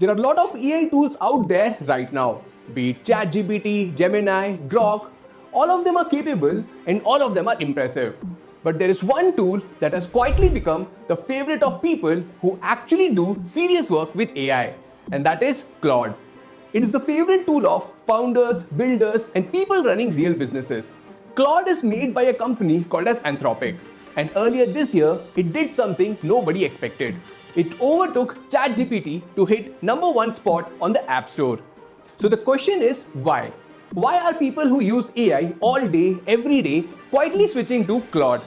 There are a lot of AI tools out there right now, be it ChatGPT, Gemini, Grok. All of them are capable and all of them are impressive. But there is one tool that has quietly become the favorite of people who actually do serious work with AI, and that is Claude. It is the favorite tool of founders, builders, and people running real businesses. Claude is made by a company called as Anthropic, and earlier this year, it did something nobody expected. It overtook ChatGPT to hit #1 spot on the App Store. So the question is why? Why are people who use AI all day, every day, quietly switching to Claude?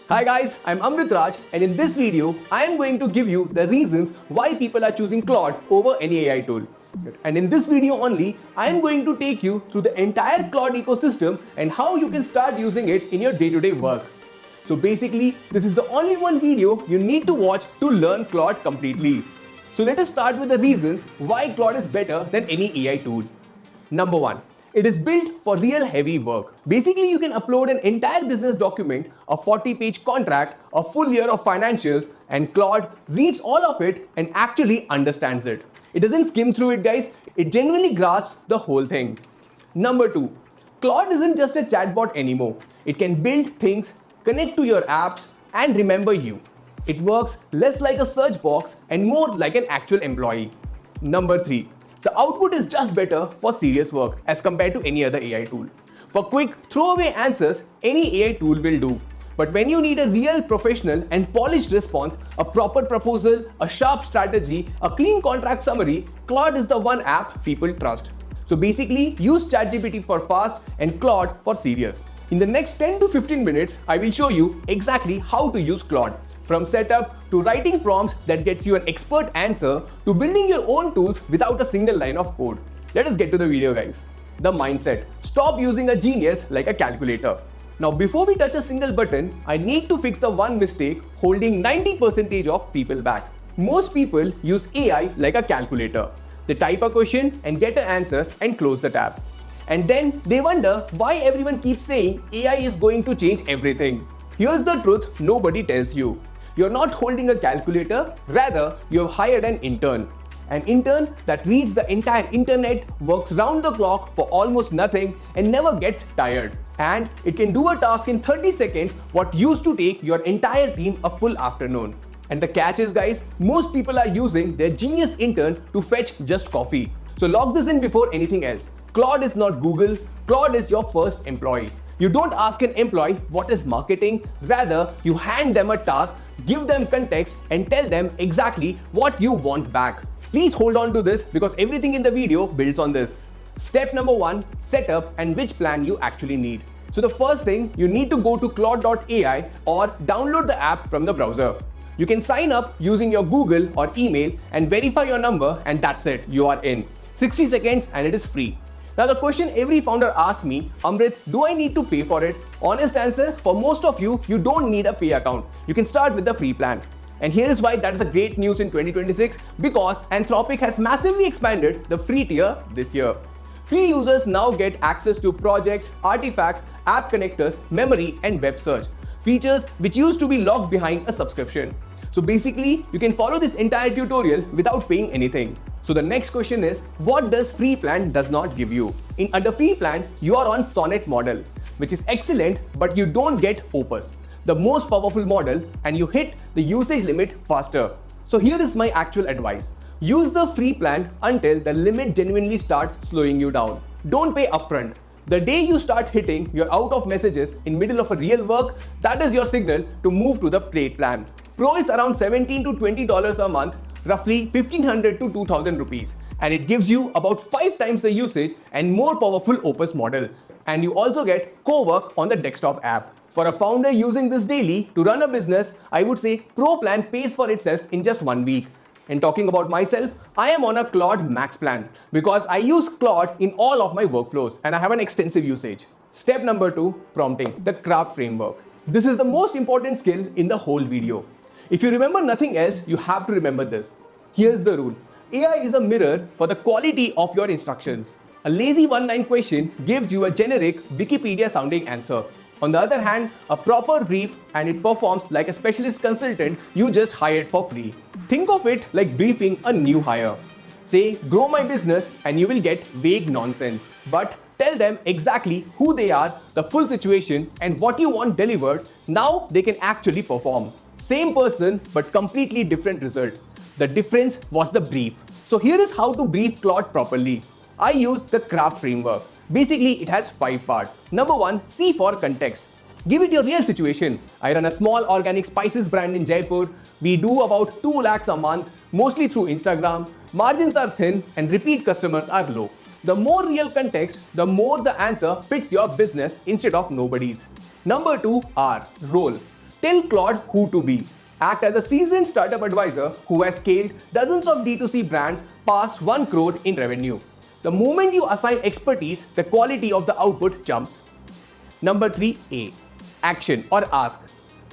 Hi guys, I'm Amrit Raj, and in this video, I am going to give you the reasons why people are choosing Claude over any AI tool. And in this video only, I am going to take you through the entire Claude ecosystem and how you can start using it in your day-to-day work. So basically, this is the only one video you need to watch to learn Claude completely. So let us start with the reasons why Claude is better than any AI tool. Number 1. It is built for real heavy work. Basically, you can upload an entire business document, a 40-page contract, a full year of financials, and Claude reads all of it and actually understands it. It doesn't skim through it, guys. It genuinely grasps the whole thing. Number 2. Claude isn't just a chatbot anymore. It can build things, connect to your apps, and remember you. It works less like a search box and more like an actual employee. Number 3. The output is just better for serious work as compared to any other AI tool. For quick throwaway answers, any AI tool will do. But when you need a real professional and polished response, a proper proposal, a sharp strategy, a clean contract summary, Claude is the one app people trust. So basically, use ChatGPT for fast and Claude for serious. In the next 10 to 15 minutes, I will show you exactly how to use Claude. From setup to writing prompts that gets you an expert answer to building your own tools without a single line of code. Let us get to the video, guys. The mindset. Stop using a genius like a calculator. Now, before we touch a single button, I need to fix the one mistake holding 90% of people back. Most people use AI like a calculator. They type a question and get an answer and close the tab. And then they wonder why everyone keeps saying AI is going to change everything. Here's the truth nobody tells you. You're not holding a calculator, rather you've hired an intern. An intern that reads the entire internet, works round the clock for almost nothing and never gets tired. And it can do a task in 30 seconds what used to take your entire team a full afternoon. And the catch is, guys, most people are using their genius intern to fetch just coffee. So log this in before anything else. Claude is not Google, Claude is your first employee. You don't ask an employee what is marketing, rather you hand them a task, give them context and tell them exactly what you want back. Please hold on to this because everything in the video builds on this. Step number 1, setup and which plan you actually need. So the first thing, you need to go to Claude.ai or download the app from the browser. You can sign up using your Google or email and verify your number and that's it, you are in. 60 seconds and it is free. Now the question every founder asks me, Amrit, do I need to pay for it? Honest answer, for most of you, you don't need a pay account. You can start with the free plan. And here is why that is a great news in 2026 because Anthropic has massively expanded the free tier this year. Free users now get access to projects, artifacts, app connectors, memory, and web search. Features which used to be locked behind a subscription. So basically, you can follow this entire tutorial without paying anything. So the next question is, what does free plan does not give you? Under free plan, you are on Sonnet model, which is excellent, but you don't get Opus, the most powerful model, and you hit the usage limit faster. So here is my actual advice. Use the free plan until the limit genuinely starts slowing you down. Don't pay upfront. The day you start hitting your out of messages in middle of a real work, that is your signal to move to the paid plan. Pro is around $17 to $20 a month, roughly 1500 to 2000 rupees, and it gives you about 5 times the usage and more powerful Opus model. And you also get co-work on the desktop app. For a founder using this daily to run a business, I would say Pro plan pays for itself in just 1 week. And talking about myself, I am on a Claude Max plan because I use Claude in all of my workflows and I have an extensive usage. Step number 2, prompting, the craft framework. This is the most important skill in the whole video. If you remember nothing else, you have to remember this. Here's the rule. AI is a mirror for the quality of your instructions. A lazy one-line question gives you a generic Wikipedia sounding answer. On the other hand, a proper brief and it performs like a specialist consultant you just hired for free. Think of it like briefing a new hire. Say, grow my business, and you will get vague nonsense. But tell them exactly who they are, the full situation, and what you want delivered. Now they can actually perform. Same person, but completely different result. The difference was the brief. So here is how to brief Claude properly. I use the craft framework. Basically, it has 5 parts. Number 1, C for context. Give it your real situation. I run a small organic spices brand in Jaipur. We do about 2 lakhs a month, mostly through Instagram. Margins are thin and repeat customers are low. The more real context, the more the answer fits your business instead of nobody's. Number 2, R, role. Tell Claude who to be. Act as a seasoned startup advisor who has scaled dozens of D2C brands past 1 crore in revenue. The moment you assign expertise, the quality of the output jumps. Number 3, A, action or ask.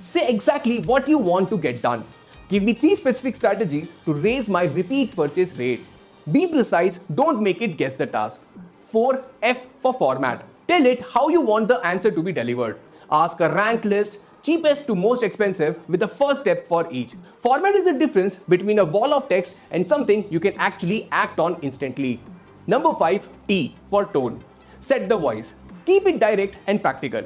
Say exactly what you want to get done. Give me 3 specific strategies to raise my repeat purchase rate. Be precise, don't make it guess the task. 4, F for format. Tell it how you want the answer to be delivered. Ask a ranked list, cheapest to most expensive, with the first step for each. Format is the difference between a wall of text and something you can actually act on instantly. Number 5, T for tone. Set the voice. Keep it direct and practical.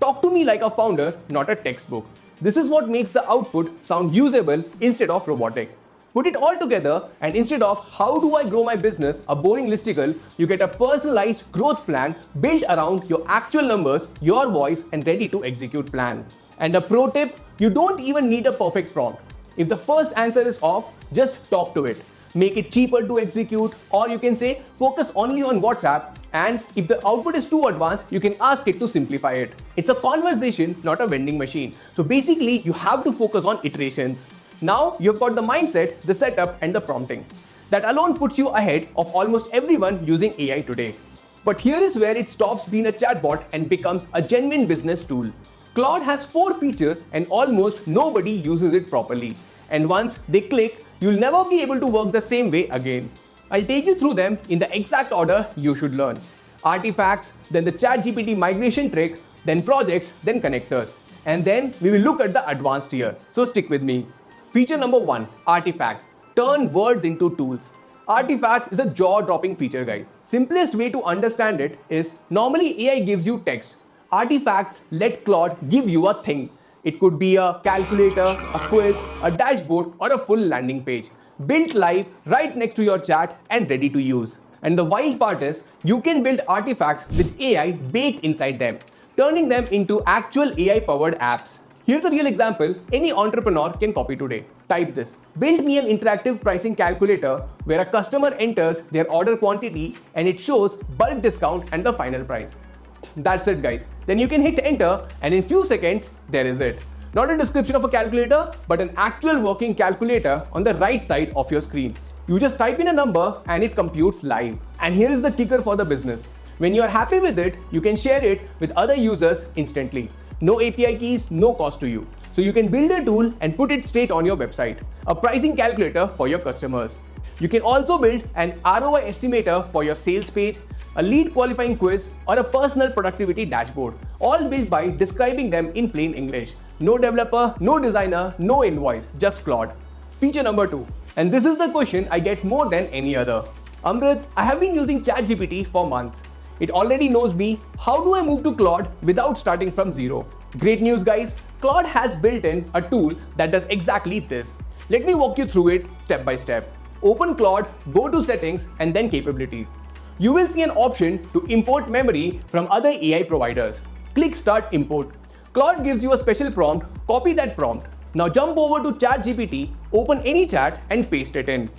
Talk to me like a founder, not a textbook. This is what makes the output sound usable instead of robotic. Put it all together, and instead of how do I grow my business, a boring listicle, you get a personalized growth plan built around your actual numbers, your voice, and ready to execute plan. And a pro tip, you don't even need a perfect prompt. If the first answer is off, just talk to it. Make it cheaper to execute, or you can say focus only on WhatsApp, and if the output is too advanced, you can ask it to simplify it. It's a conversation, not a vending machine. So basically, you have to focus on iterations. Now you've got the mindset, the setup, and the prompting. That alone puts you ahead of almost everyone using AI today. But here is where it stops being a chatbot and becomes a genuine business tool. Claude has 4 features and almost nobody uses it properly. And once they click, you'll never be able to work the same way again. I'll take you through them in the exact order you should learn. Artifacts, then the ChatGPT migration trick, then projects, then connectors. And then we will look at the advanced tier. So stick with me. Feature number 1, artifacts. Turn words into tools. Artifacts is a jaw-dropping feature, guys. Simplest way to understand it is normally AI gives you text. Artifacts let Claude give you a thing. It could be a calculator, a quiz, a dashboard, or a full landing page. Built live right next to your chat and ready to use. And the wild part is, you can build artifacts with AI baked inside them, turning them into actual AI-powered apps. Here's a real example any entrepreneur can copy today. Type this. Build me an interactive pricing calculator where a customer enters their order quantity and it shows bulk discount and the final price. That's it, guys. Then you can hit enter, and in few seconds, there is it. Not a description of a calculator, but an actual working calculator on the right side of your screen. You just type in a number and it computes live. And here is the kicker for the business. When you are happy with it, you can share it with other users instantly. No API keys, no cost to you. So you can build a tool and put it straight on your website. A pricing calculator for your customers. You can also build an ROI estimator for your sales page, a lead qualifying quiz, or a personal productivity dashboard, all built by describing them in plain English. No developer, no designer, no invoice, just Claude. Feature number 2. And this is the question I get more than any other. Amrit, I have been using ChatGPT for months. It already knows me. How do I move to Claude without starting from zero? Great news, guys. Claude has built in a tool that does exactly this. Let me walk you through it step by step. Open Claude, go to settings, and then capabilities. You will see an option to import memory from other AI providers. Click Start Import. Claude gives you a special prompt. Copy that prompt. Now jump over to ChatGPT, open any chat, and paste it in.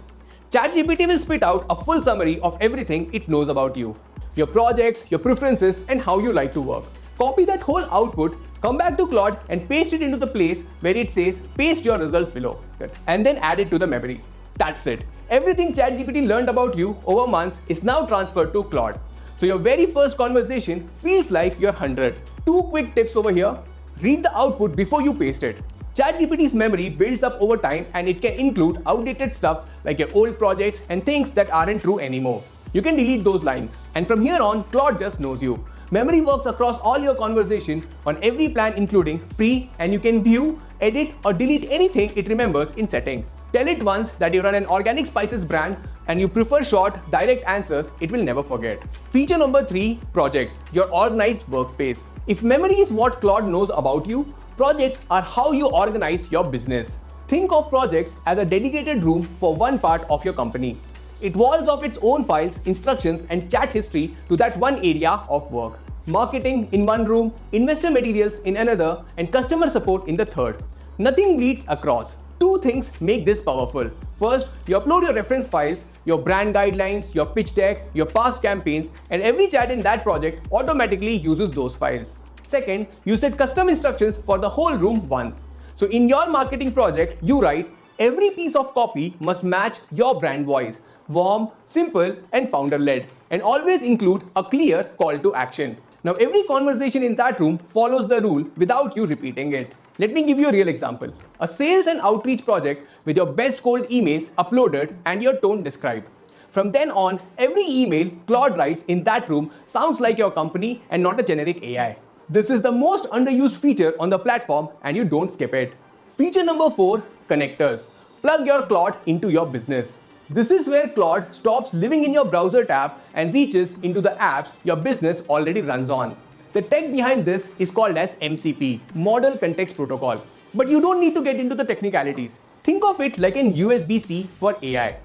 ChatGPT will spit out a full summary of everything it knows about you. Your projects, your preferences, and how you like to work. Copy that whole output, come back to Claude and paste it into the place where it says paste your results below. And then add it to the memory. That's it. Everything ChatGPT learned about you over months is now transferred to Claude. So your very first conversation feels like your 100. 2 quick tips over here. Read the output before you paste it. ChatGPT's memory builds up over time and it can include outdated stuff like your old projects and things that aren't true anymore. You can delete those lines. And from here on, Claude just knows you. Memory works across all your conversation on every plan including free, and you can view, edit, or delete anything it remembers in settings. Tell it once that you run an organic spices brand, and you prefer short, direct answers, it will never forget. Feature number 3, projects, your organized workspace. If memory is what Claude knows about you, projects are how you organize your business. Think of projects as a dedicated room for one part of your company. It walls off its own files, instructions, and chat history to that one area of work. Marketing in one room, investor materials in another, and customer support in the third. Nothing bleeds across. Two things make this powerful. First, you upload your reference files, your brand guidelines, your pitch deck, your past campaigns, and every chat in that project automatically uses those files. Second, you set custom instructions for the whole room once. So in your marketing project, you write, every piece of copy must match your brand voice. Warm, simple, and founder-led, and always include a clear call to action. Now every conversation in that room follows the rule without you repeating it. Let me give you a real example. A sales and outreach project with your best cold emails uploaded and your tone described. From then on, every email Claude writes in that room sounds like your company and not a generic AI. This is the most underused feature on the platform and you don't skip it. Feature number 4, connectors. Plug your Claude into your business. This is where Claude stops living in your browser tab and reaches into the apps your business already runs on. The tech behind this is called as MCP, Model Context Protocol. But you don't need to get into the technicalities. Think of it like an USB-C for AI.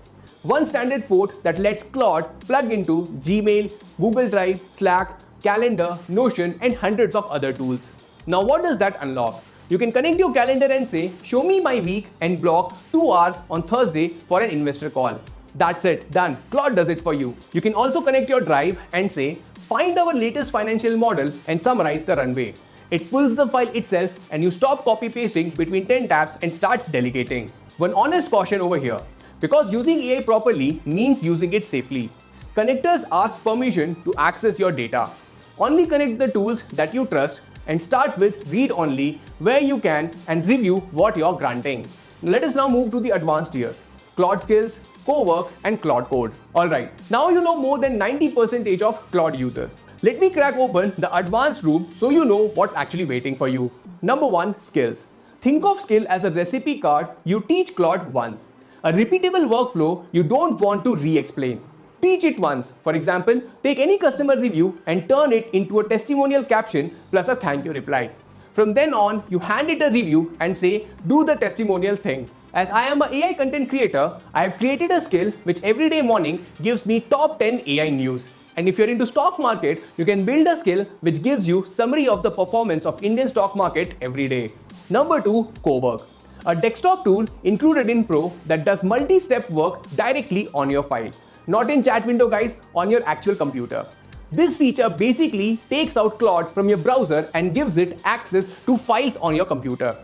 One standard port that lets Claude plug into Gmail, Google Drive, Slack, Calendar, Notion, and hundreds of other tools. Now what does that unlock? You can connect your calendar and say, show me my week and block 2 hours on Thursday for an investor call. That's it, done. Claude does it for you. You can also connect your Drive and say, find our latest financial model and summarize the runway. It pulls the file itself and you stop copy-pasting between 10 tabs and start delegating. One honest caution over here. Because using AI properly means using it safely. Connectors ask permission to access your data. Only connect the tools that you trust and start with read only where you can and review what you're granting. Let us now move to the advanced tiers. Claude Skills, Cowork, and Claude Code. Alright, now you know more than 90% of Claude users. Let me crack open the advanced room so you know what's actually waiting for you. Number 1, skills. Think of skill as a recipe card you teach Claude once. A repeatable workflow you don't want to re-explain. Teach it once. For example, take any customer review and turn it into a testimonial caption plus a thank you reply. From then on, you hand it a review and say, do the testimonial thing. As I am an AI content creator, I have created a skill which every day morning gives me top 10 AI news. And if you're into stock market, you can build a skill which gives you summary of the performance of Indian stock market every day. Number 2, Cowork. A desktop tool included in Pro that does multi-step work directly on your file. Not in chat window guys, on your actual computer. This feature basically takes out Claude from your browser and gives it access to files on your computer.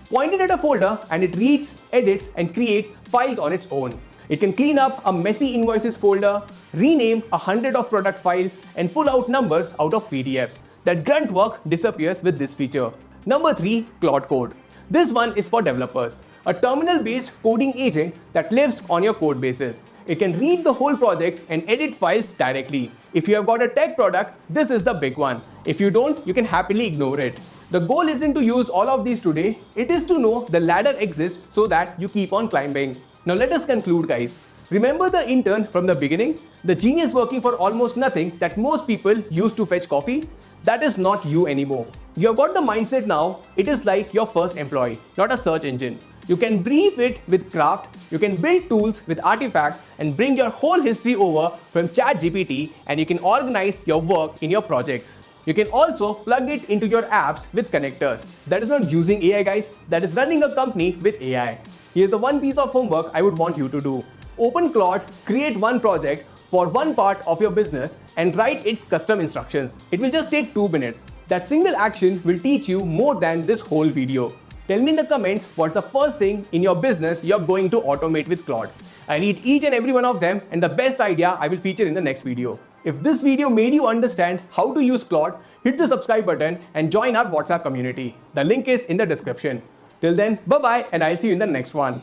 Point it at a folder and it reads, edits, and creates files on its own. It can clean up a messy invoices folder, rename 100 of product files, and pull out numbers out of PDFs. That grunt work disappears with this feature. Number 3, Claude Code. This one is for developers. A terminal-based coding agent that lives on your code bases. It can read the whole project and edit files directly. If you have got a tech product, this is the big one. If you don't, you can happily ignore it. The goal isn't to use all of these today, it is to know the ladder exists so that you keep on climbing. Now let us conclude guys. Remember the intern from the beginning? The genius working for almost nothing that most people use to fetch coffee? That is not you anymore. You have got the mindset now, it is like your first employee, not a search engine. You can brief it with craft, you can build tools with artifacts and bring your whole history over from ChatGPT and you can organize your work in your projects. You can also plug it into your apps with connectors. That is not using AI guys, that is running a company with AI. Here's the one piece of homework I would want you to do. Open Claude, create one project for one part of your business and write its custom instructions. It will just take 2 minutes. That single action will teach you more than this whole video. Tell me in the comments what's the first thing in your business you're going to automate with Claude. I read each and every one of them and the best idea I will feature in the next video. If this video made you understand how to use Claude, hit the subscribe button and join our WhatsApp community. The link is in the description. Till then, bye-bye and I'll see you in the next one.